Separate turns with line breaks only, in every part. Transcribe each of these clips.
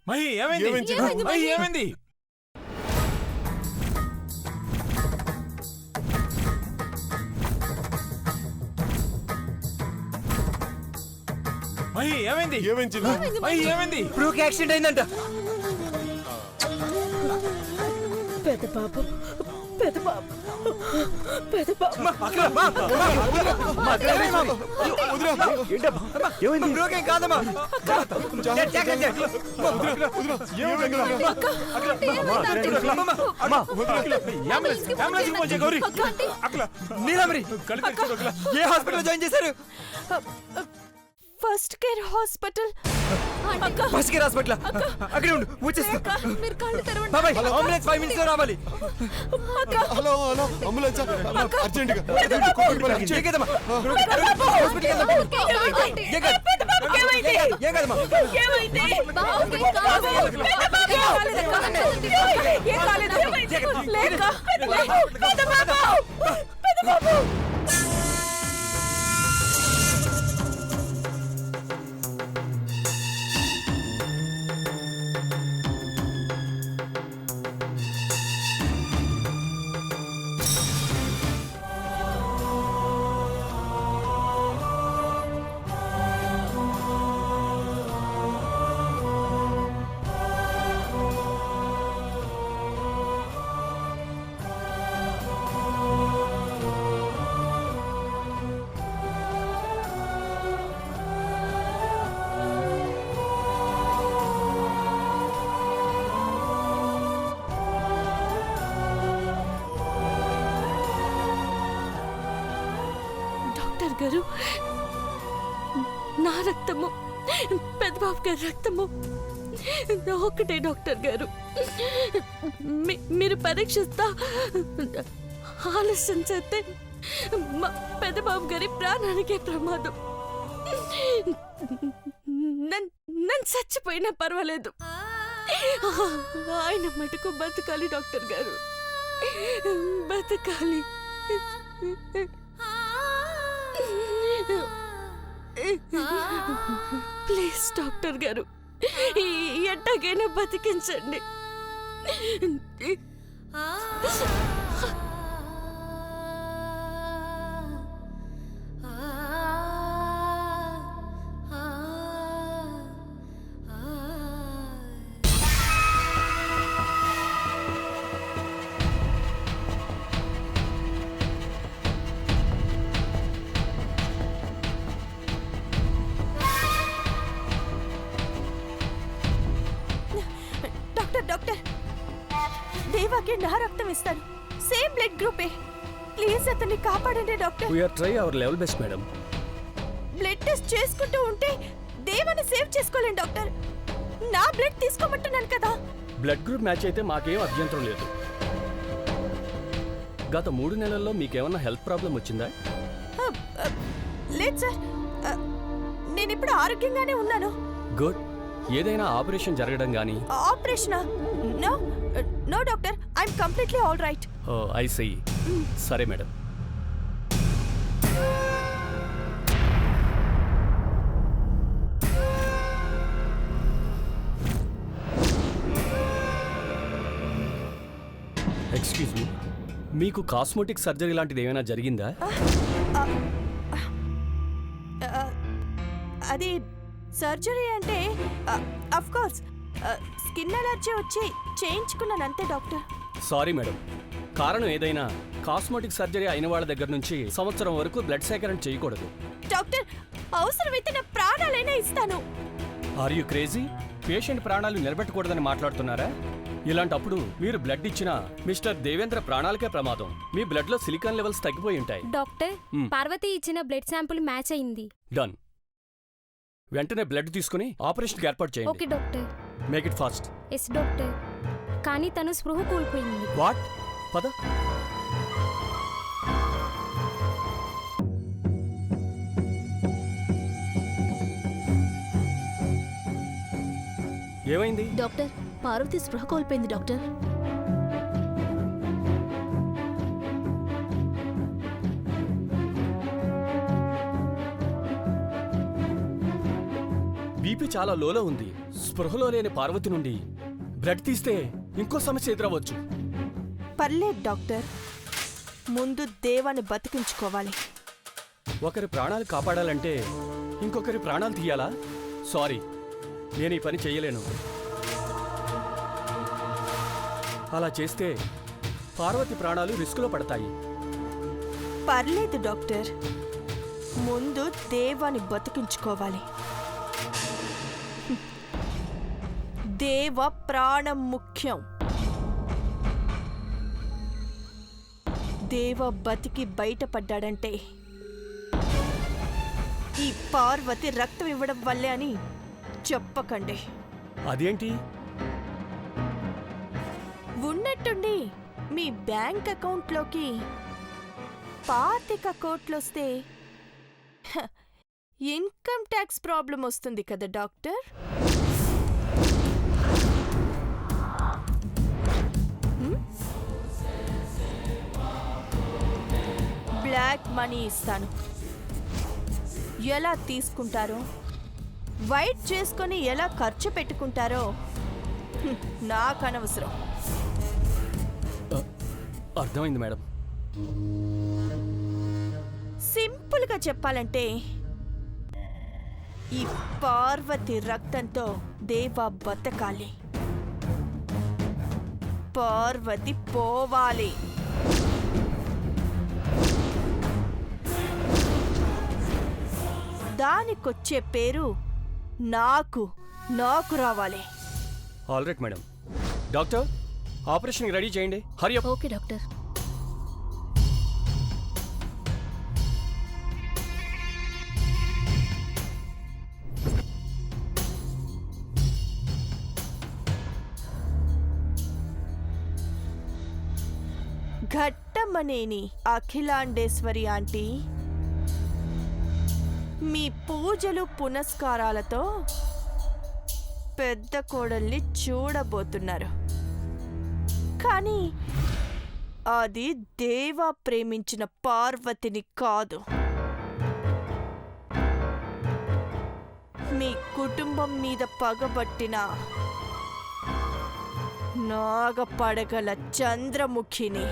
మహి ఏమైంది? మహి ఏమైంది? మహి ఏమైంది? మహి ఏమైంది?
బ్రోకి యాక్సిడెంట్ అయిందంట.
పెద్ద బాబు పెద్ద బాబు పెద్ద బాబు
బ్రోకేం కాదమ్మా. నీలమరి ఏ హాస్పిటల్ జాయిన్ చేశారు?
First care hospital.
First care hospital అక్కడే ఉండు, వచ్చేస్తా. బాబాయ్ అంబులెన్స్ 5 minutes లో రావాలి.
హలో అంబులెన్స్ అర్జెంట్ గా
గారు, నా రక్తము పెద్దబాబు గారి రక్తము ఒకటే. డాక్టర్ గారు, మీరు పరీక్షిస్తా ఆలస్యం చేస్తే పెద్దబాబు గారి ప్రాణానికే ప్రమాదం. నన్ను చచ్చిపోయినా పర్వాలేదు, ఆయన మటుకు బతకాలి. డాక్టర్ గారు బతకాలి. ప్లీజ్ డాక్టర్ గారు, ఎట్టగైనా బతికించండి. డాక్టర్, దేవాకి నా రక్తం ఇస్తాను. Same blood గ్రూపే. ప్లీజ్ అతన్ని కాపాడండి doctor.
We are try our level best, madam.
Blood test చేసుకుంటూ ఉంటే దేవాని సేవ్ చేసుకోలేను డాక్టర్. నా బ్లడ్ తీసుకోమంటున్నాను కదా.
బ్లడ్ గ్రూప్ మ్యాచ్ అయితే మాకేం అభ్యంతరం లేదు. గత 3 నెలల్లో మీకేమన్నా హెల్త్ ప్రాబ్లం వచ్చిందా?
లేదు సార్, నేను ఇప్పుడు ఆరోగ్యంగానే ఉన్నాను.
గుడ్. ఏదైనా ఆపరేషన్ జరగడం గానీ?
ఆపరేషనా? No doctor, I'm completely all right.
I see. సరే మేడం. ఎక్స్క్యూజ్ మీ, మీకు కాస్మెటిక్ సర్జరీ లాంటిది ఏమైనా జరిగిందా?
అది సర్జరీ అంటే అఫ్ కోర్స్ స్కిన్ అలర్జీ వచ్చి చేయించుకున్నాను అంతే డాక్టర్.
సారీ మేడం, కారణం ఏదైనా కాస్మెటిక్ సర్జరీ అయిన వాళ్ళ దగ్గర నుంచి సంవత్సరం వరకు బ్లడ్ సేకరణ చేయకూడదు.
డాక్టర్, అవసరమైతే నా ప్రాణాలైనా ఇస్తాను.
Are you crazy? పేషెంట్ ప్రాణాలు నిలబెట్టకూడదని మాట్లాడుతున్నారా? ఇలాంటప్పుడు మీరు బ్లడ్ ఇచ్చిన మిస్టర్ దేవేంద్ర ప్రాణాలకే ప్రమాదం. మీ బ్లడ్ లో సిలికాన్ లెవెల్స్ తగ్గిపోయి ఉంటాయి.
డాక్టర్, పార్వతి ఇచ్చిన బ్లడ్ శాంపుల్ మ్యాచ్ అయింది.
డన్. వెంటనే బ్లడ్ తీసుకుని ఆపరేషన్కి ఏర్పాటు చేయండి.
Okay doctor.
Make it fast.
Yes doctor. కానీ తను స్పృహ కోల్పోయింది.
వాట్? పద. ఏమైంది?
డాక్టర్, పార్వతి స్పృహ కోల్పోయింది డాక్టర్.
బీపీ చాలా లోలో ఉంది. స్పృహలో లేని పార్వతి నుండి బ్లడ్ తీస్తే ఇంకో సమస్య ఎదురవ్వచ్చు.
పర్లేదు డాక్టర్, ముందు దేవాన్ని బతికించుకోవాలి.
ఒకరి ప్రాణాలు కాపాడాలంటే ఇంకొకరి ప్రాణాలు తీయాలా? సారీ, నేను ఈ పని చేయలేను. అలా చేస్తే పార్వతి ప్రాణాలు రిస్కులో పడతాయి.
పర్లేదు డాక్టర్, ముందు దేవాన్ని బతికించుకోవాలి. దేవ ప్రాణం ముఖ్యం. దేవ బతికి బయటపడ్డాడంటే ఈ పార్వతి రక్తం ఇవ్వడం వల్లే అని చెప్పకండి.
అదేంటి?
ఉన్నట్టుండి మీ బ్యాంక్ అకౌంట్లోకి 25 కోట్లొస్తే ఇన్కమ్ ట్యాక్స్ ప్రాబ్లం వస్తుంది కదా డాక్టర్. బ్లాక్ మనీ ఇస్తాను. ఎలా తీసుకుంటారో, వైట్ చేసుకొని ఎలా ఖర్చు పెట్టుకుంటారో నాకు అనవసరం.
అర్థమైంది మేడం.
సింపుల్గా చెప్పాలంటే ఈ పార్వతి రక్తంతో దేవా బతకాలి, పార్వతి పోవాలి. దానికొచ్చే పేరు నాకు రావాలి.
All right madam. Doctor, operation ready చేయండి. Hurry up.
Okay doctor.
Ghattamaneni Akhilandeswari aunty మీ పూజలు పునస్కారాలతో పెద్ద కోడల్ని చూడబోతున్నారు. కానీ అది దేవా ప్రేమించిన పార్వతిని కాదు. మీ కుటుంబం మీద పగబట్టిన నాగపడగల చంద్రముఖిని.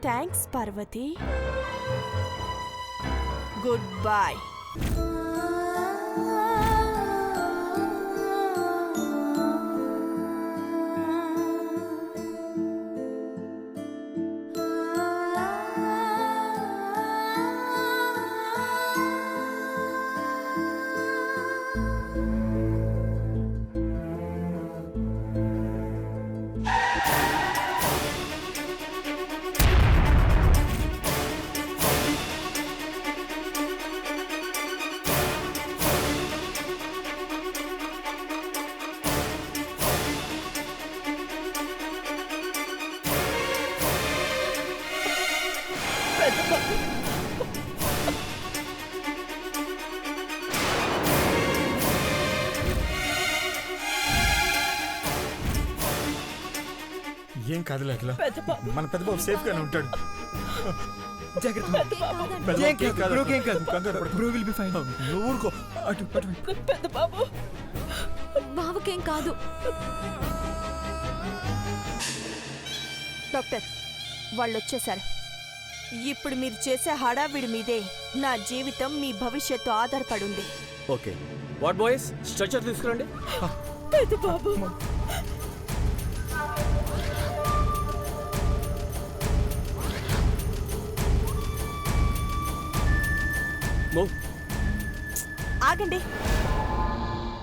థ్యాంక్స్ పార్వతి. Good boy.
ఏం కాదులే అట్లా, మన పెద్ద బాబు సేఫ్ గానే ఉంటాడు.
జాగ్రత్త.
పెద్ద
ఏం
బాబుకి
కాదు, బ్రోకి ఏం కాదు.
కంగారు పడకు.
Bro will be fine.
నువ్వు ఊరుకో. అటు అటు
బావకేం కాదు.
డాక్టర్, వాళ్ళు వచ్చేశారు. ఇప్పుడు మీరు చేసే హడావిడి మీదే నా జీవితం, మీ భవిష్యత్తు ఆధారపడుంది.
ఓకే, వాట్ బాయ్స్, స్ట్రెచర్ తీసుకురండి.
బాబు
మూవ్.
ఆగండి.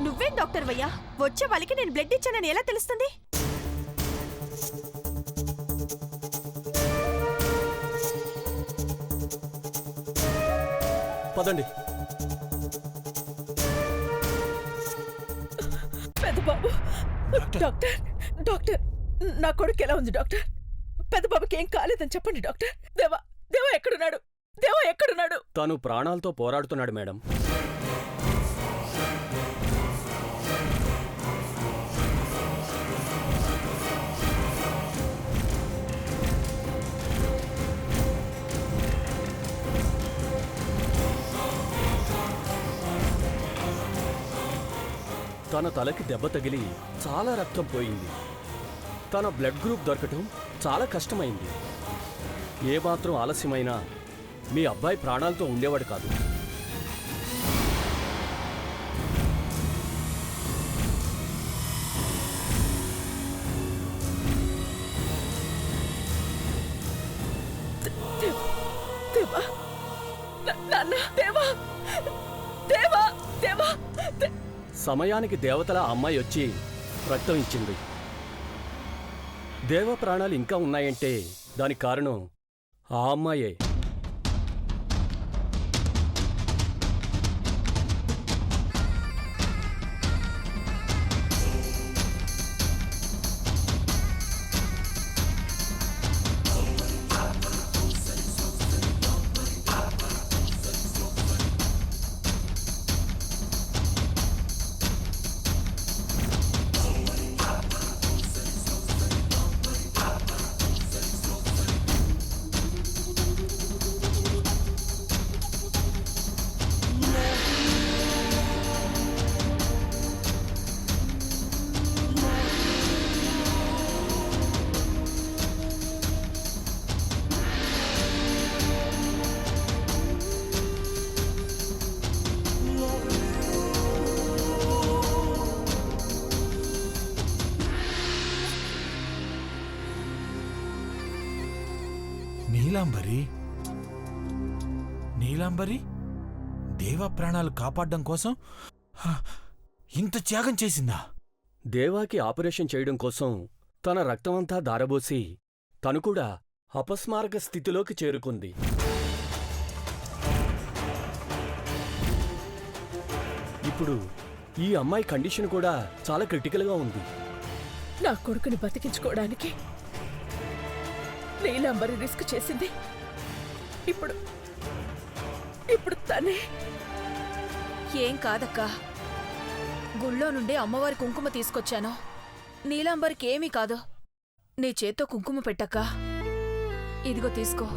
నువ్వేం డాక్టర్ వయ్యా? వచ్చే వాళ్ళకి నేను బ్లడ్ ఇచ్చానని ఎలా తెలుస్తుంది?
పదండి.
పెద్ద బాబు. డాక్టర్, డాక్టర్, నా కొడుకు ఎలా ఉంది డాక్టర్? పెద్ద బాబుకి ఏం కాలేదని చెప్పండి డాక్టర్. దేవా, దేవా ఎక్కడున్నాడు? దేవా ఎక్కడున్నాడు?
తను ప్రాణాలతో పోరాడుతున్నాడు మేడం. తన తలకి దెబ్బ తగిలి చాలా రక్తం పోయింది. తన బ్లడ్ గ్రూప్ దొరకటం చాలా కష్టమైంది. ఏమాత్రం ఆలస్యమైనా మీ అబ్బాయి ప్రాణాలతో ఉండేవాడు కాదు.
దేవా, నాన్న, దేవా, దేవా, దేవా,
సమయానికి దేవతల అమ్మాయి వచ్చి రక్తం ఇచ్చింది. దేవ ప్రాణాలు ఇంకా ఉన్నాయంటే దానికి కారణం ఆ అమ్మాయే.
నీలాంబరి, నీలాంబరి దేవ ప్రాణాలు కాపాడడం కోసం ఇంత త్యాగం చేసిందా?
దేవాకి ఆపరేషన్ చేయడం కోసం తన రక్తమంతా దారబోసి తను కూడా అపస్మారక స్థితిలోకి చేరుకుంది. ఇప్పుడు ఈ అమ్మాయి కండిషన్ కూడా చాలా క్రిటికల్గా ఉంది.
నా కొడుకుని బతికించుకోవడానికి నీలాంబరి రిస్క్ చేసింది. ఇప్పుడు ఇప్పుడు తనే.
ఏం కాదక్కా, గుళ్ళో నుండి అమ్మవారి కుంకుమ తీసుకొచ్చాను. నీలాంబరికి ఏమీ కాదు. నీ చేత్తో కుంకుమ పెట్టక్కా. ఇదిగో తీసుకో.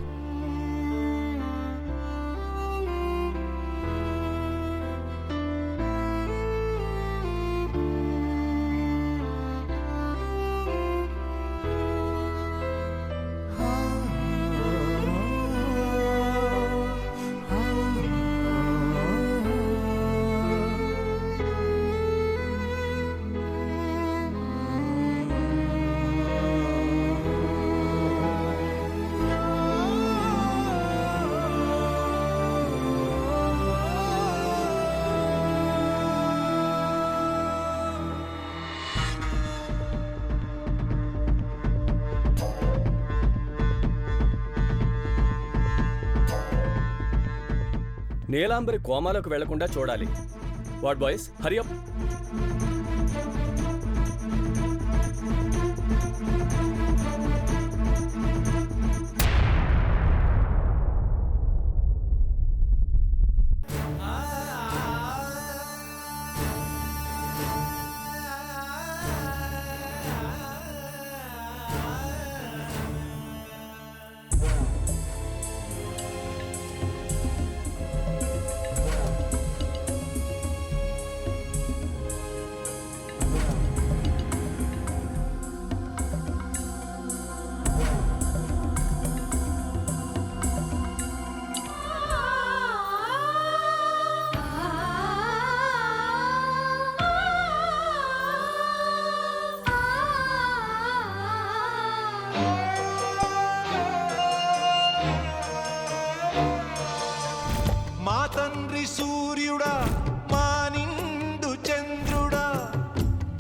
నీలాంబరి కోమాలోకి వెళ్లకుండా చూడాలి. What boys, Hari up.
తండ్రి సూర్యుడా, మా నిండు చంద్రుడా,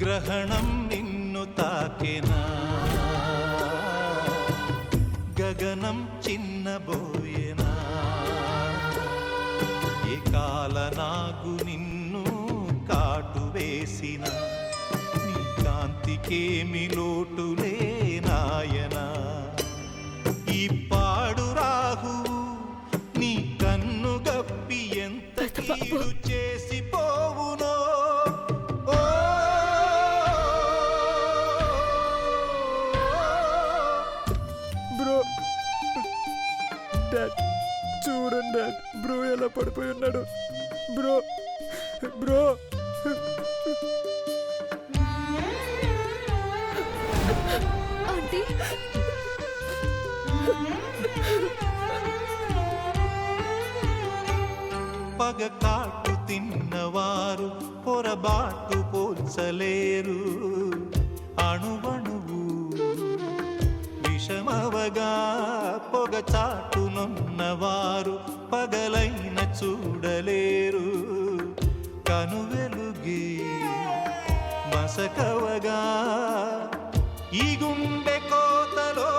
గ్రహణం నిన్ను తాకెనా, గగనం చిన్నబోయేనా, ఏ కాలనాగు నిన్ను కాటు వేసిన, నీ కాంతికేమి లోటులే నాయనా, ఈ పాడు రాహువు నీ కన్ను గప్పి ఎంత కీడు చేసి పోవునో.
బ్రో, డాడ్ చూడండి డాడ్, బ్రో ఎలా పడిపోయి ఉన్నాడు. బ్రో బ్రో
పగ కాటు తిన్నవారు పొరబాటు పోల్చలేరు. అణువణువు విషమవగా పొగ చాటునున్నవారు పగలైన చూడలేరు. కనువెలుగే మసకవగా ఈ గుండె కోతలో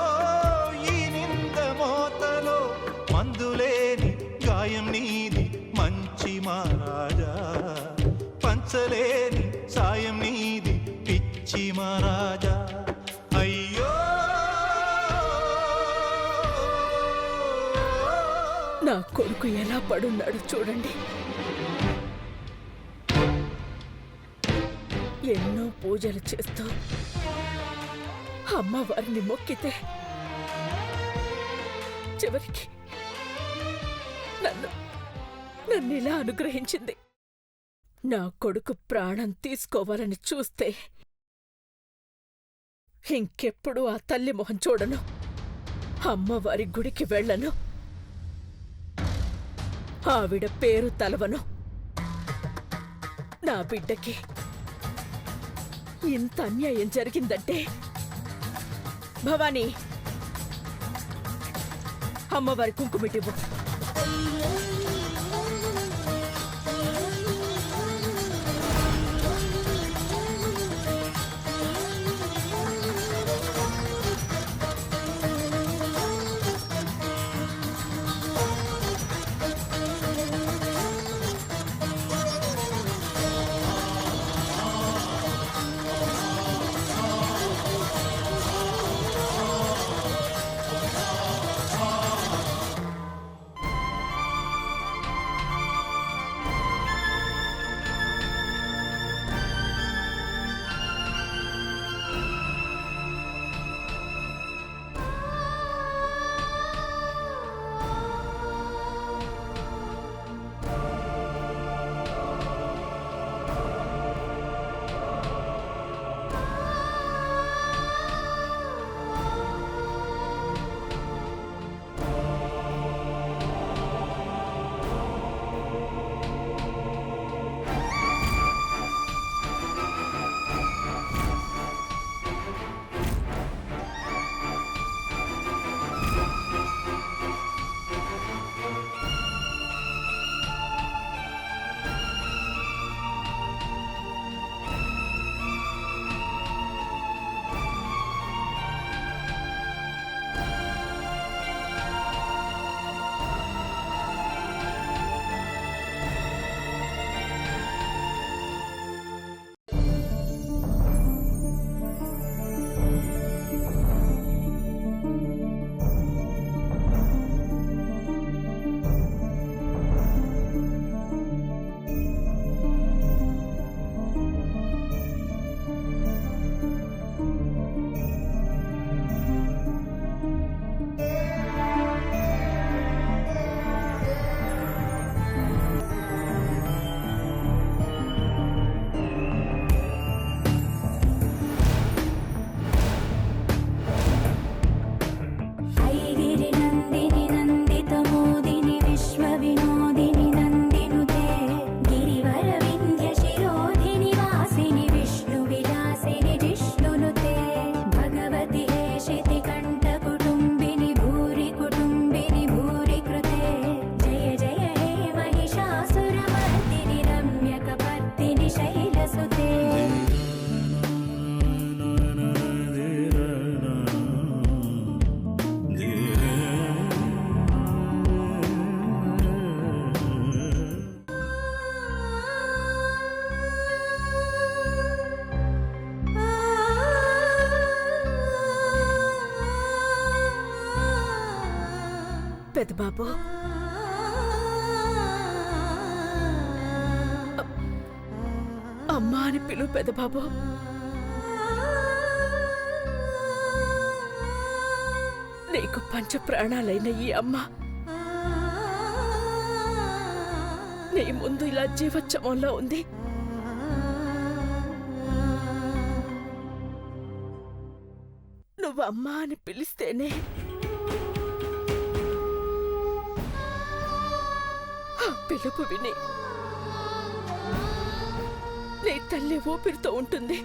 ఈ నింద మోతలో మందులేని గాయం నీది మంచి మహారాజా. పంచలేని సాయం నీది పిచ్చి మహారాజా. అయ్యో
నా కొడుకు ఎలా పడున్నాడు చూడండి. ఎన్నో పూజలు చేస్తూ అమ్మవారిని మొక్కితే చివరికి నన్ను ఇలా అనుగ్రహించింది. నా కొడుకు ప్రాణం తీసుకోవాలని చూస్తే ఇంకెప్పుడు ఆ తల్లి మొహం చూడను, అమ్మవారి గుడికి వెళ్ళను, ఆవిడ పేరు తలవను. నా బిడ్డకి ఇంత అన్యాయం జరిగిందంటే భవానీ అమ్మవారి కుంకుమిటివ్వు. పెద్దబాబు, అమ్మా అని పిలువు పెద్దబాబు. నీకు పంచ ప్రాణాలైన ఈ అమ్మ నీ ముందు ఇలా జీవోత్సవంలో ఉంది. నువ్వు అమ్మా అని పిలిస్తేనే ఆ పిలుపు విని నీ తల్లి ఊపిరితో ఉంటుంది.